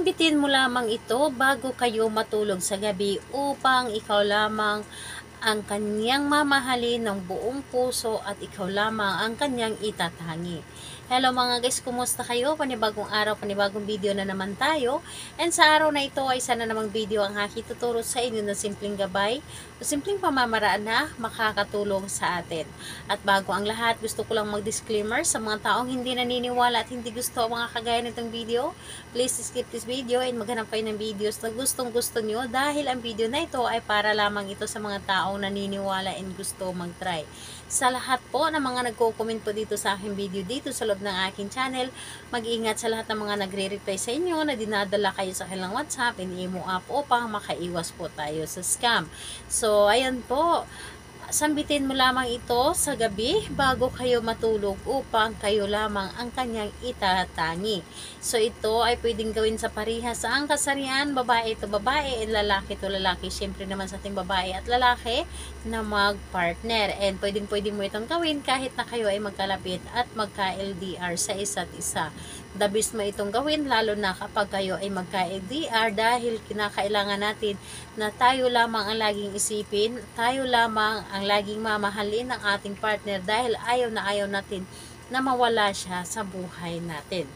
Sambitin mo lamang ito bago kayo matulog sa gabi upang ikaw lamang ang kanyang mamahalin ng buong puso at ikaw lamang ang kanyang itatangi. Hello mga guys, kumusta kayo? Panibagong araw, panibagong video na naman tayo. And sa araw na ito ay sana namang video ang aking tuturo sa inyo na simpleng gabay o simpleng pamamaraan na makakatulong sa atin. At bago ang lahat, gusto ko lang mag-disclaimer sa mga taong hindi naniniwala at hindi gusto ang mga kagaya nitong video. Please skip this video and maghanap kayo ng videos na gustong gusto nyo dahil ang video na ito ay para lamang ito sa mga taong naniniwala and gusto mag-try. Sa lahat po ng mga nagko-comment po dito sa aking video dito sa loob ng aking channel, mag-iingat sa lahat ng mga nagre-reply sa inyo na dinadala kayo sa kanilang WhatsApp and imo app upang makaiwas po tayo sa scam. So, ayan po. Sambitin mo lamang ito sa gabi bago kayo matulog upang kayo lamang ang kanyang itatangi. So ito ay pwedeng gawin sa parihas sa ang kasarian, babae ito babae, and lalaki ito lalaki. Siyempre naman sa ating babae at lalaki na mag-partner. And pwedeng mo itong gawin kahit na kayo ay magkalapit at magka-LDR sa isa't isa. The best mo itong gawin lalo na kapag kayo ay magka-LDR dahil kinakailangan natin na tayo lamang ang laging isipin, tayo lamang ang laging mamahalin ng ating partner dahil ayaw natin na mawala siya sa buhay natin.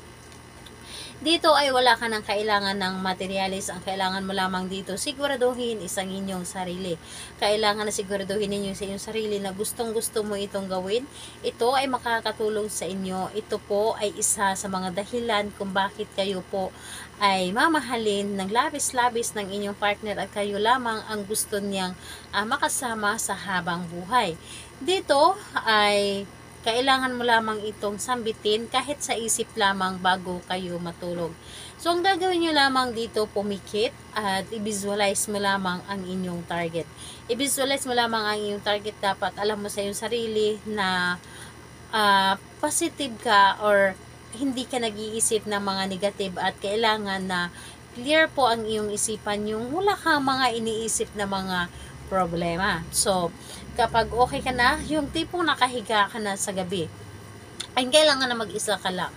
Dito ay wala ka ng kailangan ng materialis. Ang kailangan mo lamang dito, siguraduhin isang inyong sarili. Kailangan na siguraduhin ninyo sa inyong sarili na gustong gusto mo itong gawin. Ito ay makakatulong sa inyo. Ito po ay isa sa mga dahilan kung bakit kayo po ay mamahalin ng labis-labis ng inyong partner at kayo lamang ang gusto niyang makasama sa habang buhay. Dito ay kailangan mo lamang itong sambitin kahit sa isip lamang bago kayo matulog. So, ang gagawin nyo lamang dito, pumikit at i-visualize mo lamang ang inyong target. I-visualize mo lamang ang inyong target. Dapat alam mo sa iyong sarili na positive ka or hindi ka nag-iisip ng mga negative at kailangan na clear po ang iyong isipan, yung wala kang mga iniisip na mga problema. So, kapag okay ka na, yung tipong nakahiga ka na sa gabi, ay kailangan na mag-isa ka lang.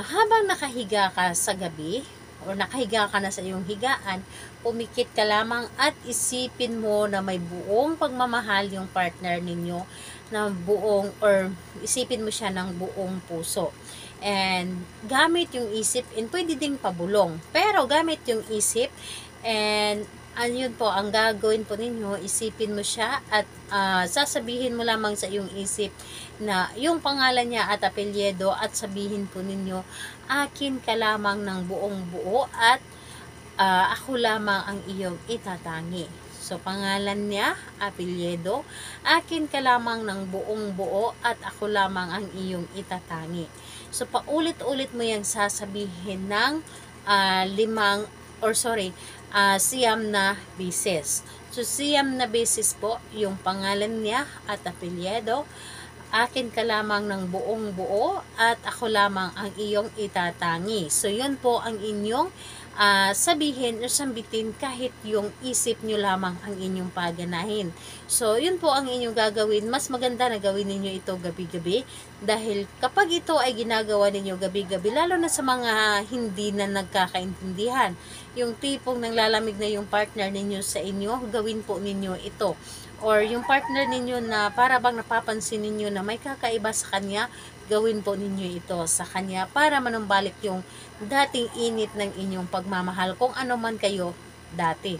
Habang nakahiga ka sa gabi, o nakahiga ka na sa iyong higaan, pumikit ka lamang at isipin mo na may buong pagmamahal yung partner ninyo, na buong, or isipin mo siya ng buong puso. And gamit yung isip, and pwede ding pabulong, pero gamit yung isip, and ayun po, ang gagawin po ninyo, isipin mo siya at sasabihin mo lamang sa iyong isip na yung pangalan niya at apelyido at sabihin po ninyo, akin ka lamang ng buong buo at ako lamang ang iyong itatangi. So, pangalan niya, apelyido, akin ka lamang ng buong buo at ako lamang ang iyong itatangi. So, paulit-ulit mo yung sasabihin ng siyam na beses. So, siyam na beses po yung pangalan niya at apelyido, akin ka lamang ng buong buo at ako lamang ang iyong itatangi. So, yun po ang inyong sabihin o sambitin kahit yung isip nyo lamang ang inyong paganahin. So, yun po ang inyong gagawin. Mas maganda na gawin ninyo ito gabi-gabi dahil kapag ito ay ginagawa ninyo gabi-gabi, lalo na sa mga hindi na nagkakaintindihan, yung tipong nanglalamig na yung partner ninyo sa inyo, gawin po ninyo ito. Or yung partner ninyo na para bang napapansin ninyo na may kakaiba sa kanya, gawin po ninyo ito sa kanya para manumbalik yung dating init ng inyong pagmamahal kung ano man kayo dati.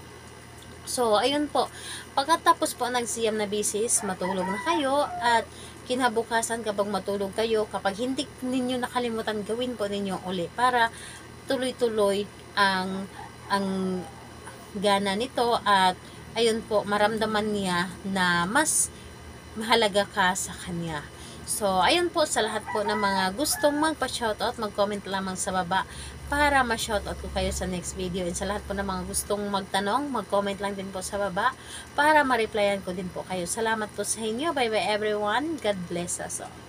So, ayun po. Pagkatapos po ng siyam na beses, matulog na kayo at kinabukasan kapag matulog kayo, kapag hindi ninyo nakalimutan, gawin po ninyo uli para tuloy-tuloy ang gana nito at ayun po, maramdaman niya na mas mahalaga ka sa kanya. So, ayun po sa lahat po ng mga gustong magpa-shoutout, mag-comment lamang sa baba para ma-shoutout ko kayo sa next video. And sa lahat po ng mga gustong magtanong, mag-comment lang din po sa baba para ma-replyan ko din po kayo. Salamat po sa inyo. Bye-bye everyone. God bless us all.